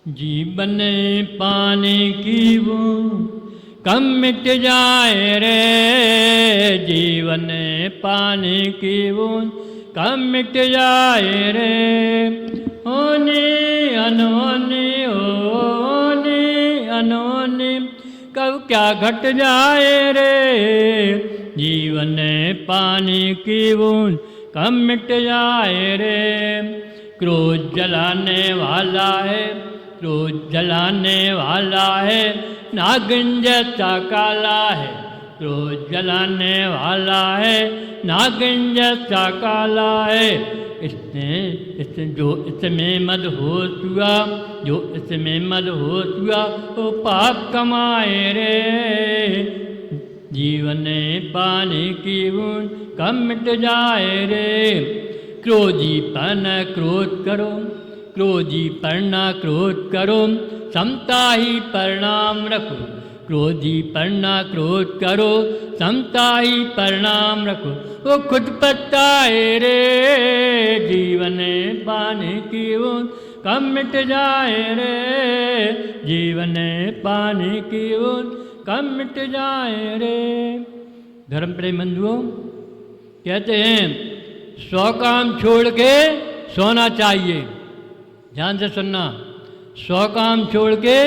जीवन पाने की बूंद कम मिट जाए रे, जीवन पाने की बूंद कम मिट जाए रे। होने अनहोने होने अनहोने कब क्या घट जाए रे, जीवन पाने की बूंद कम मिट जाए रे। क्रोध जलाने वाला है, क्रोध जलाने वाला है, नागिन जैसा काला है। क्रोध जलाने वाला है, नागिन जैसा काला है। इसमें मदहोश हुआ, जो इसमें मदहोश हुआ वो पाप कमाए रे। जीवन पाने की बूंद कम मिट जाए रे। क्रोधी पर न क्रोध करो, क्रोधी पर न क्रोध करो, समता ही परिणाम रखो। क्रोधी पर न क्रोध करो, समता ही परिणाम रखो। वो खुद पछताए रे, जीवन पाने की बूंद कम मिट जाए रे। जीवन पाने की बूंद कम मिट जाए रे। धर्म प्रेम बंधुओं, कहते हैं 100 काम छोड़ के सोना चाहिए। ध्यान से सुनना, 100 काम छोड़ के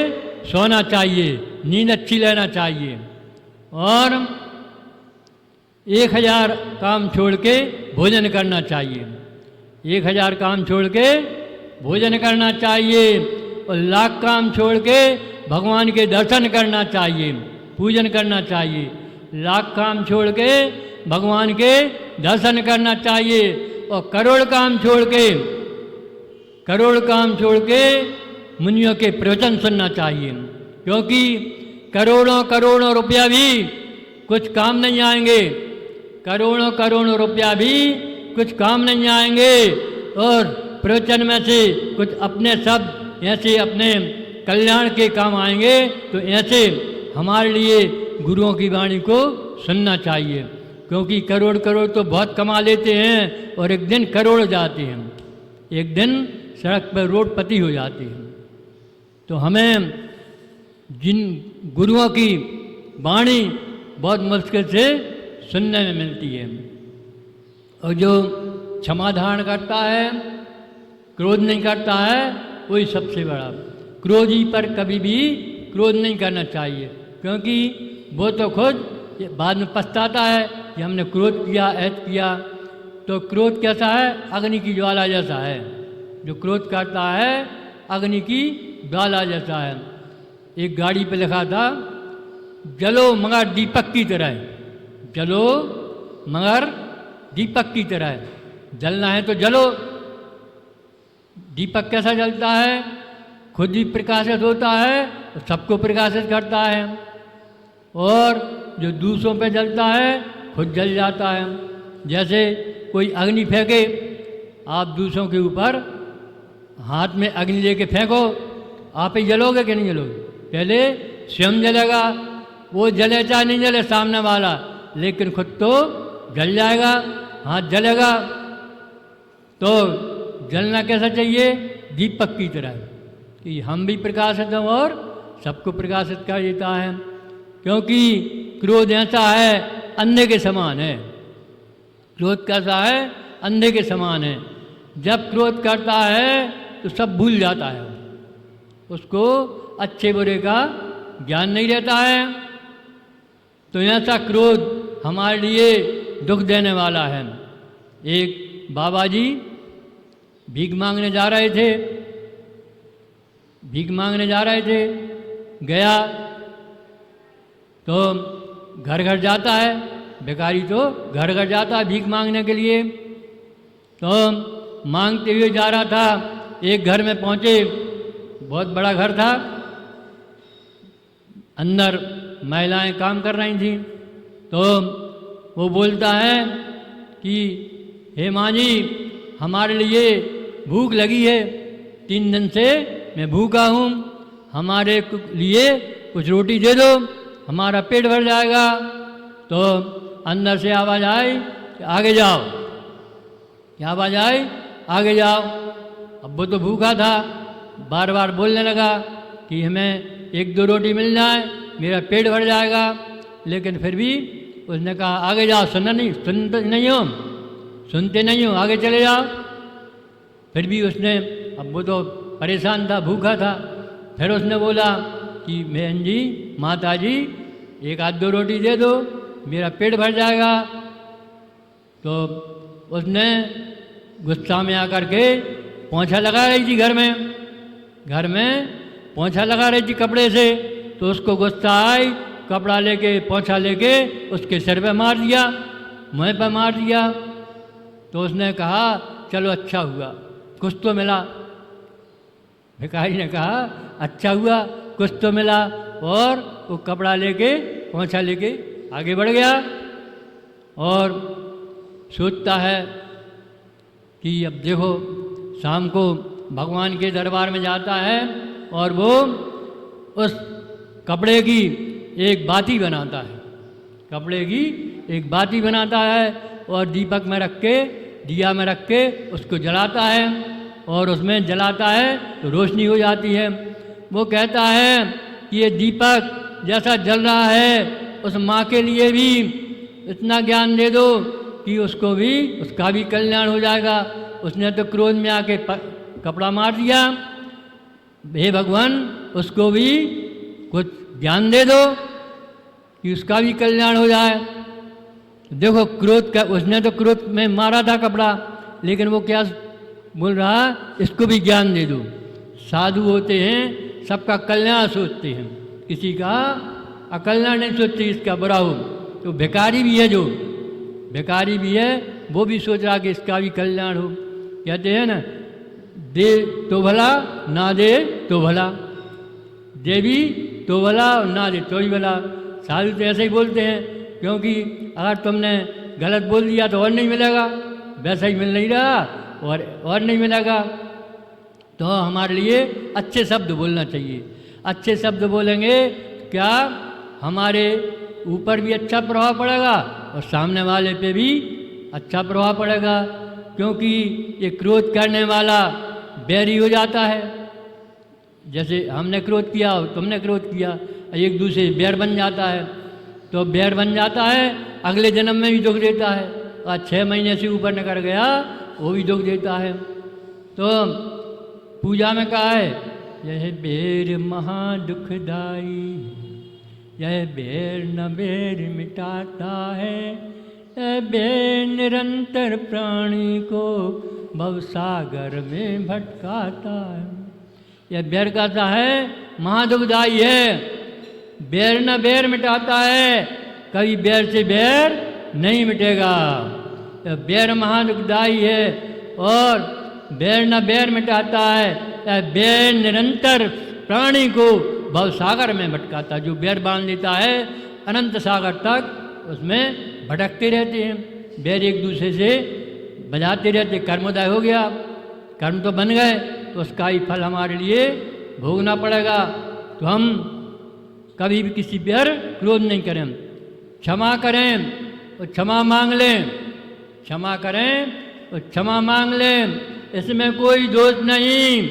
सोना चाहिए, नींद अच्छी लेना चाहिए। और 1000 काम छोड़ के भोजन करना चाहिए। 1000 काम छोड़ के भोजन करना चाहिए। और 1,00,000 काम छोड़ के भगवान के दर्शन करना चाहिए, पूजन करना चाहिए। 1,00,000 काम छोड़ के भगवान के दर्शन करना चाहिए। और करोड़ काम छोड़ के मुनियों के प्रवचन सुनना चाहिए। क्योंकि करोड़ों करोड़ों रुपया भी कुछ काम नहीं आएंगे, करोड़ों करोड़ों रुपया भी कुछ काम नहीं आएंगे। और प्रवचन में से कुछ अपने शब्द ऐसे अपने कल्याण के काम आएंगे। तो ऐसे हमारे लिए गुरुओं की वाणी को सुनना चाहिए। क्योंकि करोड़ करोड़ तो बहुत कमा लेते हैं और एक दिन करोड़ हो जाते हैं, एक दिन सड़क पर रोडपति हो जाते हैं। तो हमें जिन गुरुओं की वाणी बहुत मुश्किल से सुनने में मिलती है। और जो क्षमा धारण करता है, क्रोध नहीं करता है, वही सबसे बड़ा। क्रोधी पर कभी भी क्रोध नहीं करना चाहिए। क्योंकि वो तो खुद बाद में पछताता है कि हमने क्रोध किया, ऐद किया। तो क्रोध कैसा है? अग्नि की ज्वाला जैसा है। जो क्रोध करता है अग्नि की ज्वाला जैसा है। एक गाड़ी पे लिखा था, जलो मगर दीपक की तरह, जलो मगर दीपक की तरह। जलना है तो जलो। दीपक कैसा जलता है? खुद ही प्रकाशित होता है, सबको प्रकाशित करता है। और जो दूसरों पे जलता है खुद जल जाता है। जैसे कोई अग्नि फेंके, आप दूसरों के ऊपर हाथ में अग्नि लेके फेंको, आप ही जलोगे कि नहीं जलोगे? पहले स्वयं जलेगा, वो जले चाहे नहीं जले सामने वाला, लेकिन खुद तो जल जाएगा, हाथ जलेगा। तो जलना कैसा चाहिए? दीपक की तरह, कि हम भी प्रकाशित हों और सबको प्रकाशित कर देता है। क्योंकि क्रोध ऐसा है अंधे के समान है। क्रोध कैसा है? अंधे के समान है। जब क्रोध करता है तो सब भूल जाता है, उसको अच्छे बुरे का ज्ञान नहीं रहता है। तो ऐसा क्रोध हमारे लिए दुख देने वाला है। एक बाबा जी भीख मांगने जा रहे थे, भीख मांगने जा रहे थे। गया तो घर घर जाता है, भिखारी तो घर घर जाता है भीख मांगने के लिए। तो मांगते हुए जा रहा था, एक घर में पहुँचे, बहुत बड़ा घर था, अंदर महिलाएं काम कर रही थीं। तो वो बोलता है कि हे माँ जी, हमारे लिए भूख लगी है, 3 दिन से मैं भूखा हूँ, हमारे लिए कुछ रोटी दे दो, हमारा पेट भर जाएगा। तो अंदर से आवाज़ आई कि आगे जाओ। क्या आवाज़ आई? आगे जाओ। अब वो तो भूखा था, बार बार बोलने लगा कि हमें 1-2 रोटी मिल जाए, मेरा पेट भर जाएगा। लेकिन फिर भी उसने कहा आगे जाओ, सुनते नहीं हो, आगे चले जाओ। फिर भी उसने, अब वो तो परेशान था, भूखा था, फिर उसने बोला कि बहन जी, माता जी, 1-2 रोटी दे दो, मेरा पेट भर जाएगा। तो उसने गुस्सा में आकर के पोंछा लगा रही थी घर में पोंछा लगा रही थी कपड़े से। तो उसको गुस्सा आई, कपड़ा लेके, पोंछा लेके उसके सिर पे मार दिया, मुँह पे मार दिया। तो उसने कहा चलो अच्छा हुआ, कुछ तो मिला। भिखारी ने कहा अच्छा हुआ, कुछ तो मिला। और वो कपड़ा लेके, पोंछा लेके आगे बढ़ गया और सोचता है कि अब देखो, शाम को भगवान के दरबार में जाता है और वो उस कपड़े की एक बाती बनाता है, कपड़े की एक बाती बनाता है और दीपक में रख के, दिया में रख के उसको जलाता है और उसमें जलाता है तो रोशनी हो जाती है। वो कहता है कि ये दीपक जैसा जल रहा है, उस माँ के लिए भी इतना ज्ञान दे दो कि उसको भी, उसका भी कल्याण हो जाएगा। उसने तो क्रोध में आके कपड़ा मार दिया, हे भगवान उसको भी कुछ ज्ञान दे दो कि उसका भी कल्याण हो जाए। देखो क्रोध का, उसने तो क्रोध में मारा था कपड़ा, लेकिन वो क्या बोल रहा, इसको भी ज्ञान दे दो। साधु होते हैं सबका कल्याण सोचते हैं, किसी का अकल्याण नहीं सोचते, इसका बुरा हो। तो भिखारी भी है, जो भिखारी भी है वो भी सोच रहा कि इसका भी कल्याण हो। कहते हैं ना, दे तो भला, ना दे तो भला, दे भी तो भला और ना दे तो ही भला। साधु तो ऐसे ही बोलते हैं, क्योंकि अगर तुमने गलत बोल दिया तो और नहीं मिलेगा, वैसा ही मिल नहीं रहा और नहीं मिलेगा। तो हमारे लिए अच्छे शब्द बोलना चाहिए। अच्छे शब्द बोलेंगे क्या हमारे ऊपर भी अच्छा प्रभाव पड़ेगा और सामने वाले पे भी अच्छा प्रभाव पड़ेगा। क्योंकि ये क्रोध करने वाला बैरी हो जाता है। जैसे हमने क्रोध किया, तुमने क्रोध किया, एक दूसरे से बैर बन जाता है। तो बैर बन जाता है, अगले जन्म में भी दुख देता है, और 6 महीने से ऊपर निकल गया वो भी दुख देता है। तो पूजा में कहा है, यह बैर महा दुखदाई, यह बैर न बैर मिटाता है, यह बैर निरंतर प्राणी को भवसागर में भटकाता है। यह बैर कहता है महादुखदाई है, बैर न बैर मिटाता है, कभी बैर से बैर नहीं मिटेगा। यह बैर महादुखदाई है और बैर न बैर मिटाता है, यह बैर निरंतर प्राणी को भवसागर में भटकाता है। जो बैर बांध लेता है अनंत सागर तक, उसमें भटकते रहते हैं। बैर एक दूसरे से बजाते रहते, कर्मोदय हो गया, कर्म तो बन गए, तो उसका ही फल हमारे लिए भोगना पड़ेगा। तो हम कभी भी किसी पर क्रोध नहीं करें, क्षमा करें और क्षमा मांग लें, क्षमा करें और क्षमा मांग लें, इसमें कोई दोष नहीं।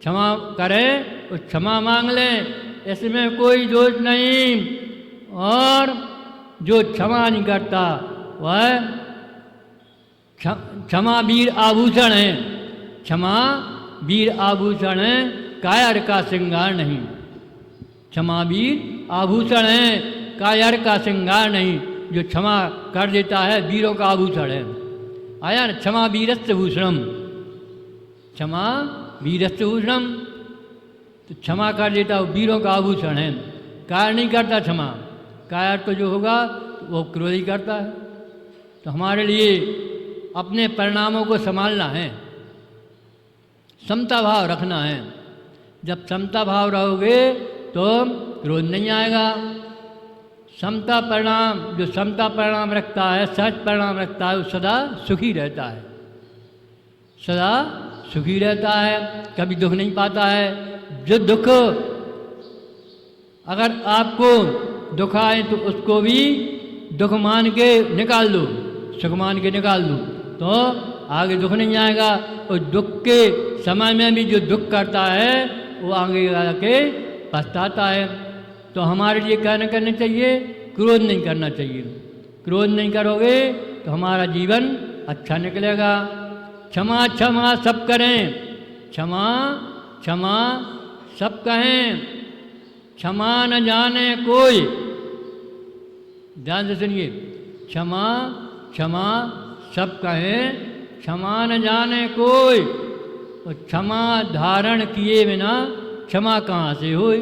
क्षमा करें और क्षमा मांग लें, इसमें कोई दोष नहीं। और जो क्षमा नहीं करता वह क्षमा वीर आभूषण है, क्षमा वीर आभूषण है, कायर का श्रृंगार नहीं। क्षमा वीर आभूषण है, कायर का श्रृंगार नहीं। जो क्षमा कर देता है वीरों का आभूषण है। आया ना, क्षमा वीरस्य भूषणम, क्षमा वीरस्य भूषणम। तो क्षमा कर देता वो वीरों का आभूषण है। कायर नहीं करता क्षमा, कायर तो जो होगा वो क्रोधी करता है। तो हमारे लिए अपने परिणामों को संभालना है, समता भाव रखना है। जब समता भाव रहोगे तो क्रोध नहीं आएगा। समता परिणाम, जो समता परिणाम रखता है, सच परिणाम रखता है, वो सदा सुखी रहता है, सदा सुखी रहता है, कभी दुख नहीं पाता है। जो दुख अगर आपको दुख आए तो उसको भी दुख मान के निकाल दो, सुख मान के निकाल दो, तो आगे दुख नहीं आएगा। और दुख के समय में भी जो दुख करता है वो आगे आके पछताता है। तो हमारे लिए क्या नहीं करना चाहिए? क्रोध नहीं करना चाहिए। क्रोध नहीं करोगे तो हमारा जीवन अच्छा निकलेगा। क्षमा क्षमा सब करें, क्षमा क्षमा सब कहें, क्षमा न जाने कोई। ध्यान से सुनिए, क्षमा क्षमा सब कहें, क्षमा न जाने कोई। और क्षमा धारण किए बिना क्षमा कहाँ से होई?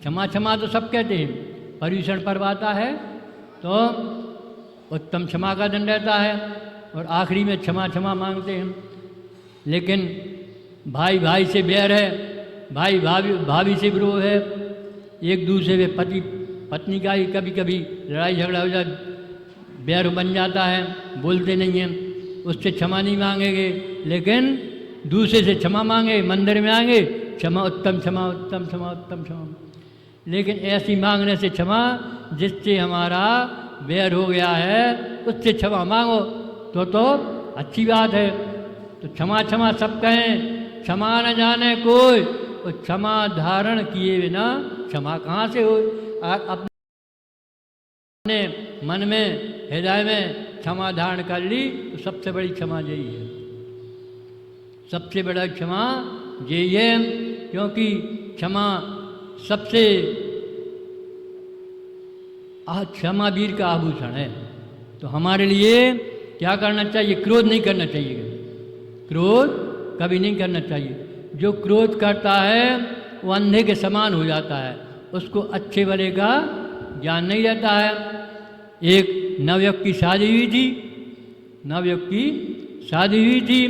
क्षमा क्षमा तो सब कहते हैं, पर्यूषण पर्व आता है तो उत्तम क्षमा का दिन रहता है और आखिरी में क्षमा क्षमा मांगते हैं। लेकिन भाई भाई से बैर है, भाई भाभी भाभी से विरोध है, एक दूसरे में पति पत्नी का ही कभी कभी लड़ाई झगड़ा हो जाए, बैर बन जाता है, बोलते नहीं हैं, उससे क्षमा नहीं मांगेंगे। लेकिन दूसरे से क्षमा मांगे, मंदिर में आएंगे, क्षमा उत्तम क्षमा उत्तम क्षमा उत्तम क्षमा। लेकिन ऐसी मांगने से क्षमा जिससे हमारा बैर हो गया है उससे क्षमा मांगो तो अच्छी बात है। तो क्षमा क्षमा सब कहें, क्षमा न जाने कोई। और क्षमा धारण किए बिना क्षमा कहाँ से हो? अपने मन में हृदय में क्षमा धारण कर ली तो सबसे बड़ी क्षमा यही है, सबसे बड़ा क्षमा यही है। क्योंकि क्षमा सबसे क्षमा वीर का आभूषण है। तो हमारे लिए क्या करना चाहिए? क्रोध नहीं करना चाहिए, क्रोध कभी नहीं करना चाहिए। जो क्रोध करता है वो अंधे के समान हो जाता है, उसको अच्छे भले का ज्ञान नहीं रहता है। एक नवयुवक की शादी हुई थी, नवयुवक की शादी हुई थी,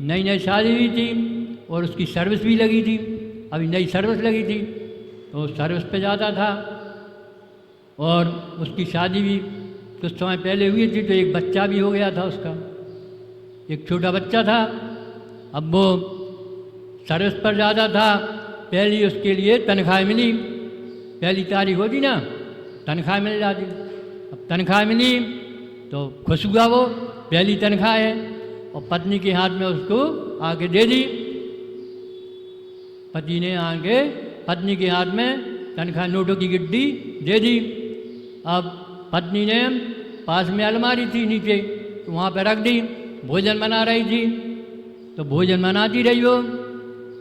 नई नई शादी हुई थी और उसकी सर्विस भी लगी थी, अभी नई सर्विस लगी थी तो सर्विस पे जाता था। और उसकी शादी भी कुछ समय पहले हुई थी तो एक बच्चा भी हो गया था उसका, एक छोटा बच्चा था। अब वो सर्विस पर जाता था, पहली उसके लिए तनख्वाह मिली, पहली तारीख होती ना तनख्वाह मिल जाती। अब तनख्वाह मिली तो खुश हुआ, वो पहली तनख्वाह है, और पत्नी के हाथ में उसको आके दे दी। पति ने आके पत्नी के हाथ में तनख्वाह नोटों की गिड्डी दे दी। अब पत्नी ने पास में अलमारी थी नीचे तो वहाँ पर रख दी, भोजन बना रही थी तो भोजन बनाती रही वो,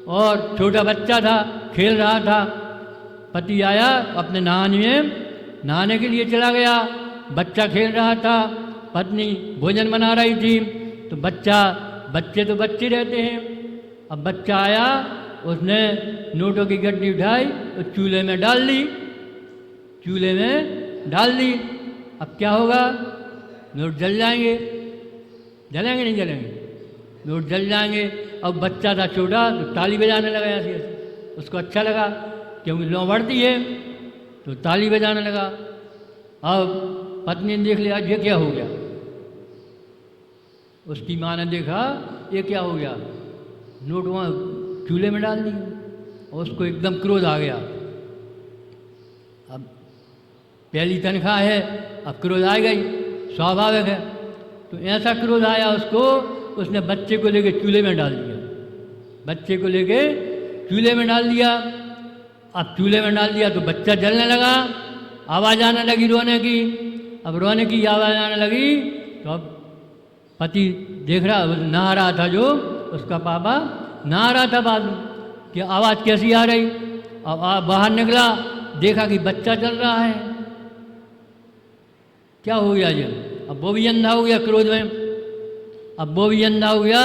और छोटा बच्चा था खेल रहा था। पति आया अपने नहाने के लिए चला गया, बच्चा खेल रहा था, पत्नी भोजन बना रही थी। तो बच्चे तो बच्चे रहते हैं। अब बच्चा आया, उसने नोटों की गड्डी उठाई और चूल्हे में डाल दी, चूल्हे में डाल दी। अब क्या होगा? नोट जल जाएंगे, जलेंगे नहीं जलेंगे? नोट जल जाएंगे। अब बच्चा था छोटा तो ताली बजाने लगा ऐसे, उसको अच्छा लगा क्योंकि लौ बढ़ती है तो ताली बजाने लगा। अब पत्नी ने देख लिया ये क्या हो गया, उसकी माँ ने देखा ये क्या हो गया, नोट वहाँ चूल्हे में डाल दिए, और उसको एकदम क्रोध आ गया। अब पहली तनख्वाह है, अब क्रोध आ गई, स्वाभाविक है। तो ऐसा क्रोध आया उसको, उसने बच्चे को लेके चूल्हे में डाल दिया, बच्चे को लेके चूल्हे में डाल दिया। अब चूल्हे में डाल दिया तो बच्चा जलने लगा, आवाज़ आने लगी रोने की। अब रोने की आवाज़ आने लगी तो अब पति देख रहा, नहा रहा था जो उसका पापा नहा रहा था बाद में कि आवाज़ कैसी आ रही। अब बाहर निकला, देखा कि बच्चा जल रहा है, क्या हो गया ये? अब वो भी अंधा हो गया क्रोध में, अब वो भी अंधा हो गया,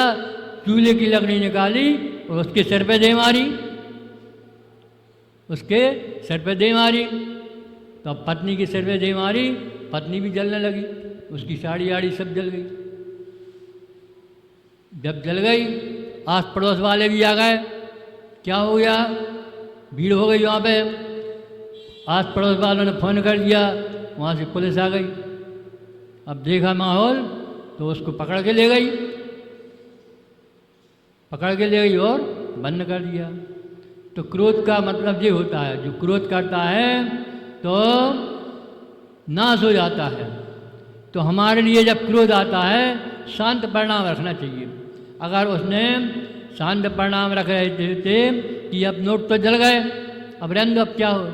चूल्हे की लकड़ी निकाली और उसके सिर पे दे मारी, उसके सिर पे दे मारी। तो अब पत्नी के सिर पे दे मारी, पत्नी भी जलने लगी, उसकी साड़ी आड़ी सब जल गई। जब जल गई आस पड़ोस वाले भी आ गए, क्या हो गया, भीड़ हो गई वहाँ पे। आस पड़ोस वालों ने फ़ोन कर दिया, वहाँ से पुलिस आ गई। अब देखा माहौल तो उसको पकड़ के ले गई, पकड़ के ले गई और बंद कर दिया। तो क्रोध का मतलब ये होता है, जो क्रोध करता है तो नाश हो जाता है। तो हमारे लिए जब क्रोध आता है शांत परिणाम रखना चाहिए। अगर उसने शांत परिणाम रख रहे थे कि अब नोट तो जल गए, अब रहने दो, अब क्या हो,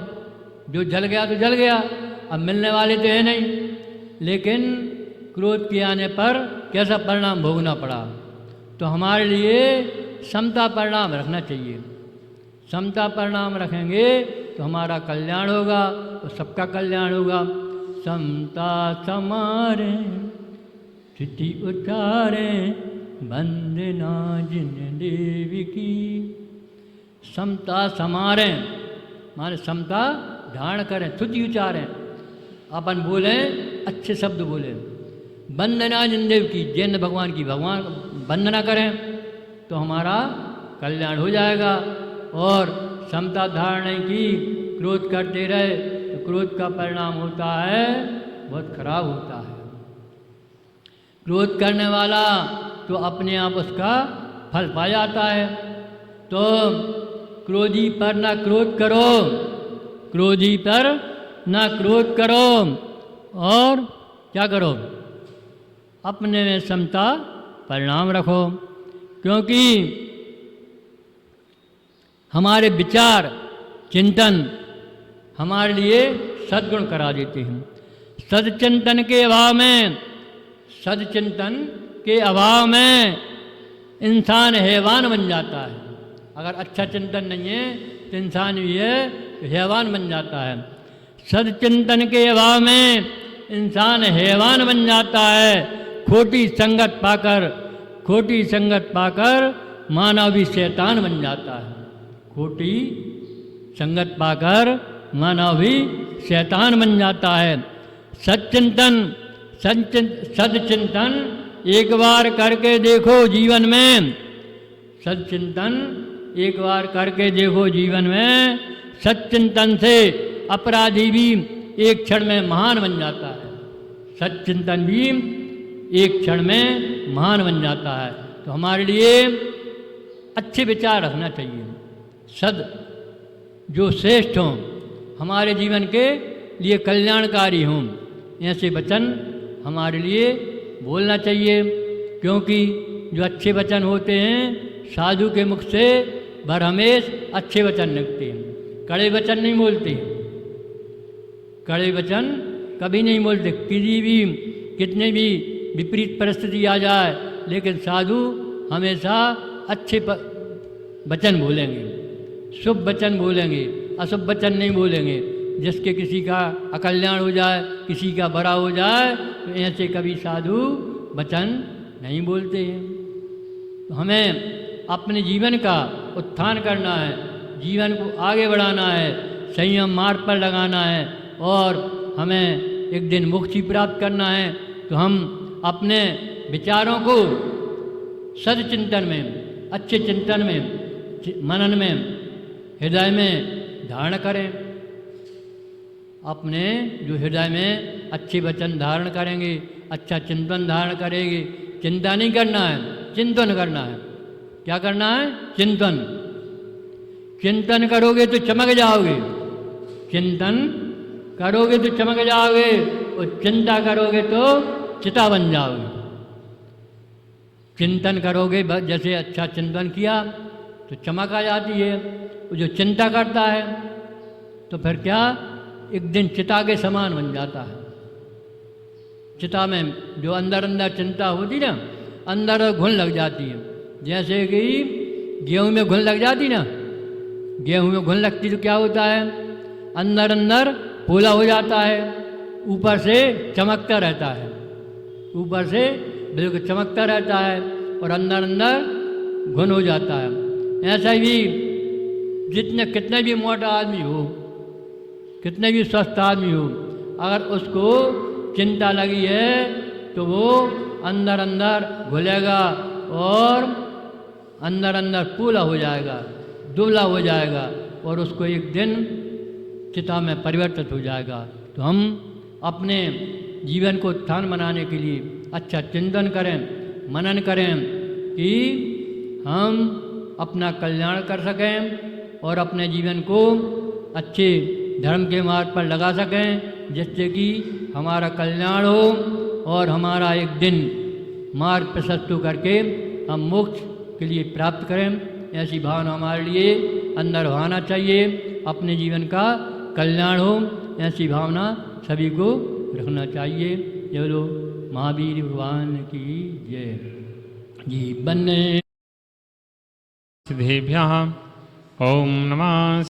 जो जल गया तो जल गया, अब मिलने वाले तो है नहीं, लेकिन क्रोध के आने पर कैसा परिणाम भोगना पड़ा। तो हमारे लिए समता परिणाम रखना चाहिए। समता परिणाम रखेंगे तो हमारा कल्याण होगा तो सबका कल्याण होगा। समता समारे स्थिति उचारे वंदना जिन देवी की। समता समारे माने समता धारण करें, स्तुति उचारें, अपन बोलें, अच्छे शब्द बोलें। वंदना जिन देव की, जैन भगवान की भगवान वंदना करें तो हमारा कल्याण हो जाएगा। और समता धारण नहीं की, क्रोध करते रहे तो क्रोध का परिणाम होता है बहुत खराब होता है। क्रोध करने वाला तो अपने आप उसका फल पा जाता है। तो क्रोधी पर ना क्रोध करो, क्रोधी पर ना क्रोध करो, और क्या करो, अपने में समता परिणाम रखो। क्योंकि हमारे विचार चिंतन हमारे लिए सद्गुण करा देते हैं। सदचिंतन के अभाव में, सदचिंतन के अभाव में इंसान हैवान बन जाता है। अगर अच्छा चिंतन नहीं है तो इंसान भी है हैवान बन जाता है। सदचिंतन के अभाव में इंसान हैवान बन जाता है। खोटी संगत पाकर, खोटी संगत पाकर मानव भी शैतान बन जाता है। खोटी संगत पाकर मानव भी शैतान बन जाता है। सच्चिंतन, सदचिंतन एक बार करके देखो जीवन में, सदचिंतन एक बार करके देखो जीवन में। सच्चिंतन से अपराधी भी एक क्षण में महान बन जाता है। सच्चिंतन भी एक क्षण में महान बन जाता है। तो हमारे लिए अच्छे विचार रखना चाहिए। सद जो श्रेष्ठ हों, हमारे जीवन के लिए कल्याणकारी हों, ऐसे वचन हमारे लिए बोलना चाहिए। क्योंकि जो अच्छे वचन होते हैं साधु के मुख से बरहमेश अच्छे वचन निकलते हैं, कड़े वचन नहीं बोलते। कड़े वचन कभी नहीं बोलते, किसी भी कितने भी विपरीत परिस्थिति आ जाए, लेकिन साधु हमेशा अच्छे वचन बोलेंगे, शुभ वचन बोलेंगे, अशुभ वचन नहीं बोलेंगे। जिसके किसी का अकल्याण हो जाए, किसी का बड़ा हो जाए, तो ऐसे कभी साधु वचन नहीं बोलते हैं। तो हमें अपने जीवन का उत्थान करना है, जीवन को आगे बढ़ाना है, संयम मार्ग पर लगाना है, और हमें एक दिन मुक्ति प्राप्त करना है। तो हम अपने विचारों को सदचिंतन में, अच्छे चिंतन में, मनन में, हृदय में धारण करें। अपने जो हृदय में अच्छे वचन धारण करेंगे, अच्छा चिंतन धारण करेंगे। चिंता नहीं करना है, चिंतन करना है। क्या करना है? चिंतन। चिंतन करोगे तो चमक जाओगे, चिंतन करोगे तो चमक जाओगे, और चिंता करोगे तो चिता बन जाओगे। चिंतन करोगे, जैसे अच्छा चिंतन किया तो चमक आ जाती है। जो चिंता करता है तो फिर क्या, एक दिन चिता के समान बन जाता है। चिता में जो अंदर अंदर चिंता होती ना, अंदर घुन लग जाती है। जैसे कि गेहूं में घुन लग जाती ना, गेहूं में घुन लगती तो क्या होता है, अंदर अंदर पोला हो जाता है, ऊपर से चमकता रहता है, ऊपर से बिल्कुल चमकता रहता है, और अंदर अंदर घुन हो जाता है। ऐसा ही जितने कितने भी मोटा आदमी हो, कितने भी स्वस्थ आदमी हो, अगर उसको चिंता लगी है तो वो अंदर अंदर घुलेगा और अंदर अंदर पूला हो जाएगा, दुबला हो जाएगा, और उसको एक दिन चिता में परिवर्तित हो जाएगा। तो हम अपने जीवन को उत्थान बनाने के लिए अच्छा चिंतन करें, मनन करें कि हम अपना कल्याण कर सकें और अपने जीवन को अच्छे धर्म के मार्ग पर लगा सकें, जिससे कि हमारा कल्याण हो और हमारा एक दिन मार्ग प्रशस्त करके हम मोक्ष के लिए प्राप्त करें, ऐसी भावना हमारे लिए अंदर होना चाहिए। अपने जीवन का कल्याण हो, ऐसी भावना सभी को रखना चाहिए। ये बोलो महावीर भगवान की जय। जीवन सिद्धेभ्यः ओम नमः